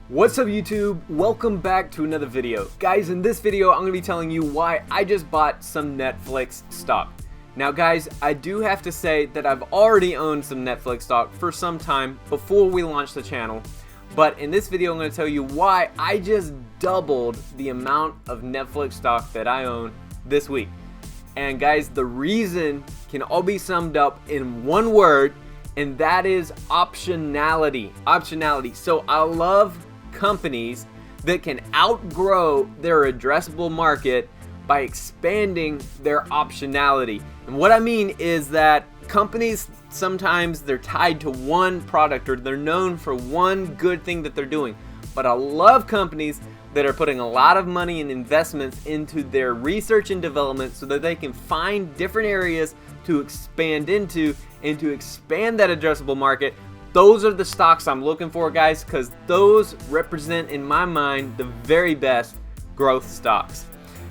What's up YouTube? Welcome back to another video. Guys, in this video I'm going to be telling you why I just bought some Netflix stock. Now guys, I do have to say that I've already owned some Netflix stock for some time before we launched the channel. But in this video I'm going to tell you why I just doubled the amount of Netflix stock that I own this week. And guys, the reason can all be summed up in one word, and that is optionality. Optionality. So I love companies that can outgrow their addressable market by expanding their optionality. And what I mean is that companies, sometimes they're tied to one product or they're known for one good thing that they're doing. But I love companies that are putting a lot of money and investments into their research and development so that they can find different areas to expand into and to expand that addressable market. Those are the stocks I'm looking for, guys, because those represent, in my mind, the very best growth stocks.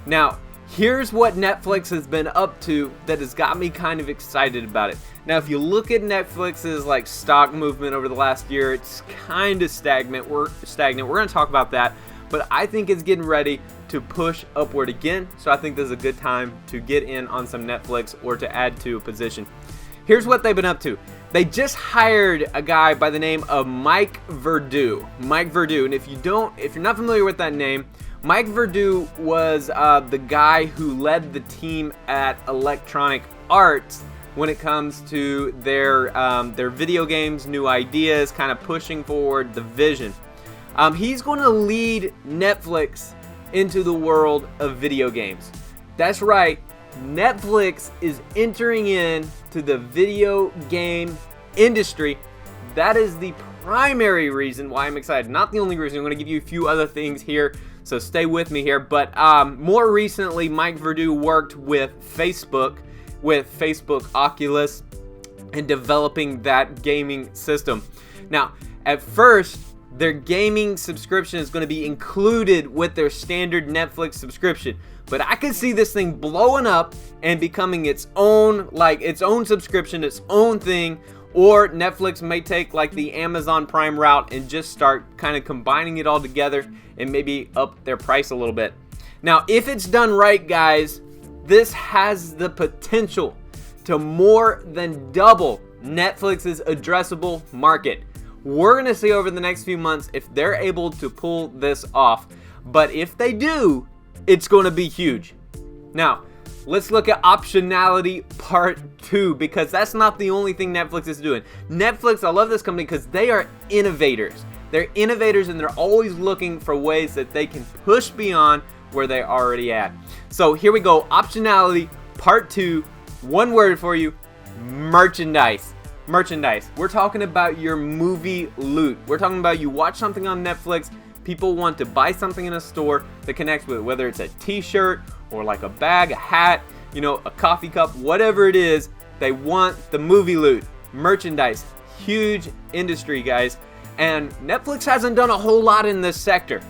Now, here's what Netflix has been up to that has got me kind of excited about it. Now, if you look at Netflix's stock movement over the last year, it's kind of stagnant. We're going to talk about that, but I think it's getting ready to push upward again. So I think this is a good time to get in on some Netflix or to add to a position. Here's what they've been up to. They just hired a guy by the name of Mike Verdu. Mike Verdu, and if you're not familiar with that name, Mike Verdu was the guy who led the team at Electronic Arts when it comes to their video games, new ideas, kind of pushing forward the vision. He's going to lead Netflix into the world of video games. That's right. Netflix is entering into the video game industry. That is the primary reason why I'm excited. Not the only reason. I'm going to give you a few other things here, so stay with me here. But more recently, Mike Verdu worked with Facebook Oculus, and developing that gaming system. Now, at first, their gaming subscription is going to be included with their standard Netflix subscription. But I could see this thing blowing up and becoming its own subscription, its own thing. Or Netflix may take the Amazon Prime route and just start kind of combining it all together and maybe up their price a little bit. Now, if it's done right, guys, this has the potential to more than double Netflix's addressable market. We're going to see over the next few months if they're able to pull this off. But if they do, it's going to be huge. Now, let's look at optionality part 2, because that's not the only thing Netflix is doing. Netflix, I love this company because they are innovators. They're innovators, and they're always looking for ways that they can push beyond where they're already at. So here we go. Optionality part 2. One word for you: merchandise. Merchandise. We're talking about your movie loot. We're talking about you watch something on Netflix, people want to buy something in a store that connects with it, whether it's a t-shirt or a bag, a hat, a coffee cup, whatever it is, they want the movie loot. Merchandise. Huge industry, guys. And Netflix hasn't done a whole lot in this sector.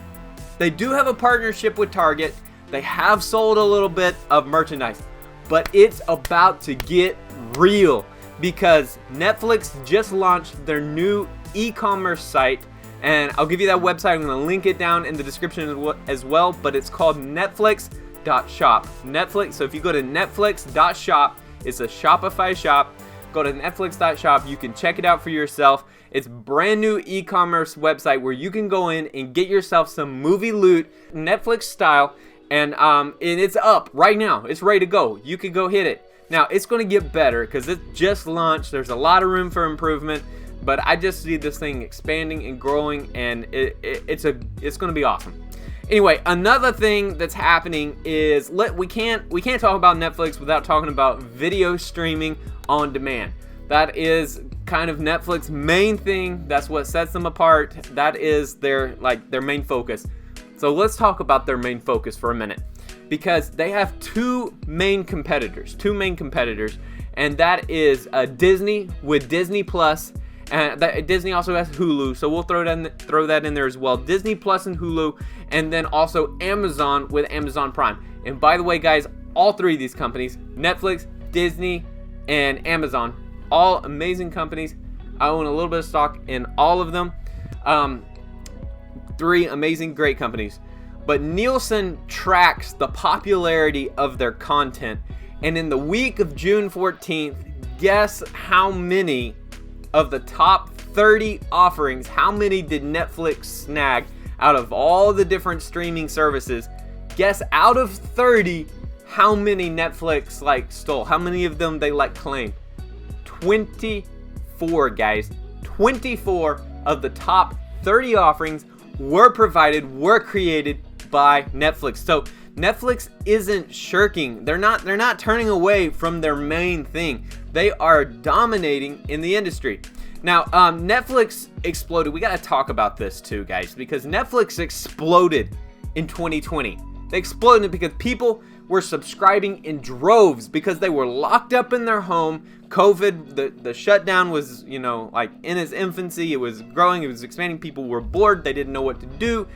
They do have a partnership with Target. They have sold a little bit of merchandise, but it's about to get real because Netflix just launched their new e-commerce site, and I'll give you that website. I'm going to link it down in the description as well, but it's called Netflix.shop. Netflix. So if you go to Netflix.shop, it's a Shopify shop. Go to Netflix.shop. You can check it out for yourself. It's a brand new e-commerce website where you can go in and get yourself some movie loot, Netflix style, and it's up right now. It's ready to go. You can go hit it. Now, it's going to get better because it just launched. There's a lot of room for improvement, but I just see this thing expanding and growing, and it's going to be awesome. Anyway, another thing that's happening is we can't talk about Netflix without talking about video streaming on demand. That is kind of Netflix's main thing. That's what sets them apart. That is their main focus. So let's talk about their main focus for a minute, because they have two main competitors, and that is Disney with Disney Plus, and Disney also has Hulu, so we'll throw that in there as well. Disney Plus and Hulu, and then also Amazon with Amazon Prime. And by the way, guys, all three of these companies, Netflix, Disney, and Amazon, all amazing companies. I own a little bit of stock in all of them. Three amazing, great companies. But Nielsen tracks the popularity of their content. And in the week of June 14th, guess how many of the top 30 offerings, how many did Netflix snag out of all the different streaming services? Guess out of 30, how many Netflix stole? How many of them they claimed? 24, guys. 24 of the top 30 offerings were created by Netflix. So Netflix isn't shirking. They're not turning away from their main thing. They are dominating in the industry. Now, Netflix exploded. We got to talk about this too, guys, because Netflix exploded in 2020. They exploded because people were subscribing in droves because they were locked up in their home. COVID, the shutdown was, in its infancy. It was growing. It was expanding. People were bored. They didn't know what to do.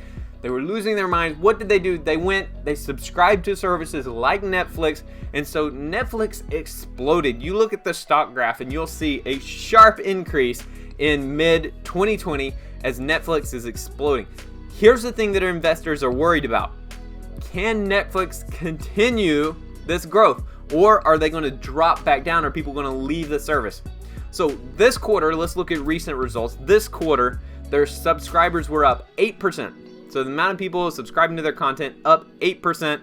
They were losing their minds. What did they do? They subscribed to services like Netflix, and so Netflix exploded. You look at the stock graph and you'll see a sharp increase in mid-2020 as Netflix is exploding. Here's the thing that our investors are worried about. Can Netflix continue this growth, or are they going to drop back down? Are people going to leave the service? So this quarter, let's look at recent results. This quarter, their subscribers were up 8%. So the amount of people subscribing to their content up 8%.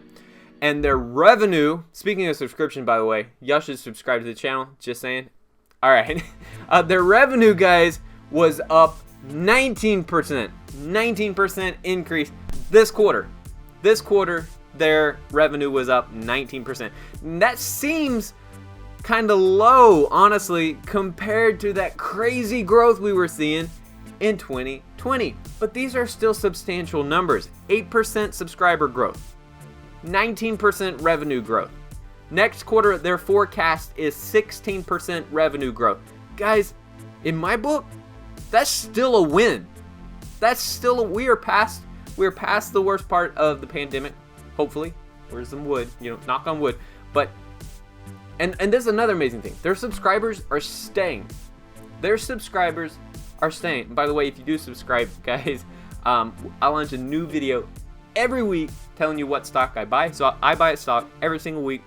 And their revenue, speaking of subscription, by the way, y'all should subscribe to the channel, just saying. All right. Their revenue, guys, was up 19%. 19% increase this quarter. This quarter, their revenue was up 19%. And that seems kind of low, honestly, compared to that crazy growth we were seeing in 2020. But these are still substantial numbers. 8% subscriber growth, 19% revenue growth. Next quarter, their forecast is 16% revenue growth. Guys, in my book, that's still a win. We are past the worst part of the pandemic. Hopefully, where's some wood? Knock on wood. But and there's another amazing thing. Their subscribers are staying. By the way, if you do subscribe, guys, I launch a new video every week telling you what stock I buy. So I buy a stock every single week,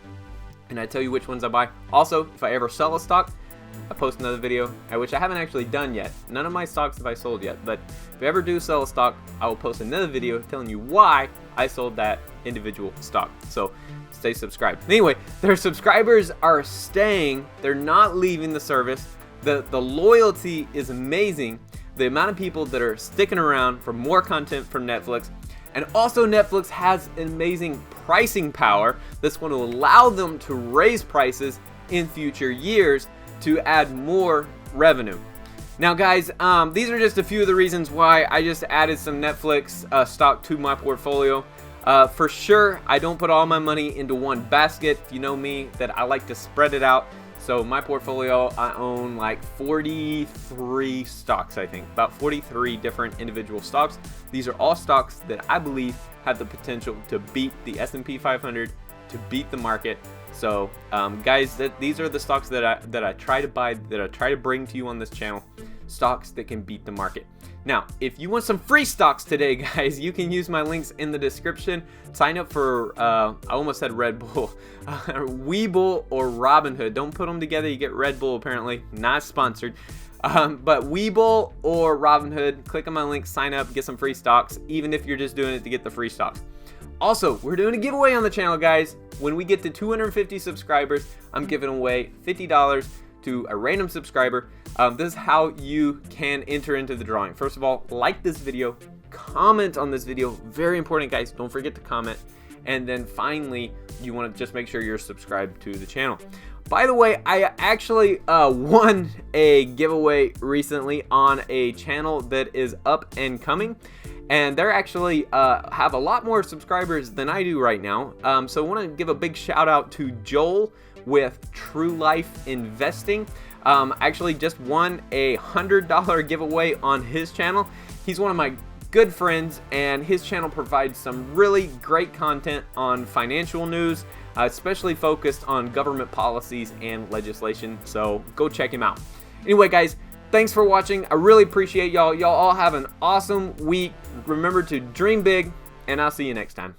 and I tell you which ones I buy. Also, if I ever sell a stock, I post another video, which I haven't actually done yet. None of my stocks have I sold yet, but if I ever do sell a stock, I will post another video telling you why I sold that individual stock. So stay subscribed. Anyway, their subscribers are staying. They're not leaving the service. The loyalty is amazing. The amount of people that are sticking around for more content from Netflix. And also Netflix has amazing pricing power that's going to allow them to raise prices in future years to add more revenue. Now guys, these are just a few of the reasons why I just added some Netflix stock to my portfolio. For sure, I don't put all my money into one basket. If you know me, that I like to spread it out. So my portfolio, I own like 43 stocks, I think. About 43 different individual stocks. These are all stocks that I believe have the potential to beat the S&P 500, to beat the market. So guys, these are the stocks that I try to buy, that I try to bring to you on this channel. Stocks that can beat the market. Now, if you want some free stocks today, guys, you can use my links in the description. Sign up for, I almost said Red Bull, Webull or Robinhood. Don't put them together, you get Red Bull apparently, not sponsored. But Webull or Robinhood, click on my link, sign up, get some free stocks, even if you're just doing it to get the free stocks. Also, we're doing a giveaway on the channel, guys. When we get to 250 subscribers, I'm giving away $50 to a random subscriber. This is how you can enter into the drawing. First of all, like this video, comment on this video. Very important, guys. Don't forget to comment. And then finally, you want to just make sure you're subscribed to the channel. By the way, I actually won a giveaway recently on a channel that is up and coming. And they're actually have a lot more subscribers than I do right now. So I want to give a big shout out to Joel with True Life Investing. Actually just won a $100 giveaway on his channel. He's one of my good friends, and his channel provides some really great content on financial news, especially focused on government policies and legislation. So go check him out. Anyway, guys, Thanks for watching. I really appreciate y'all. Y'all all have an awesome week. Remember to dream big, and I'll see you next time.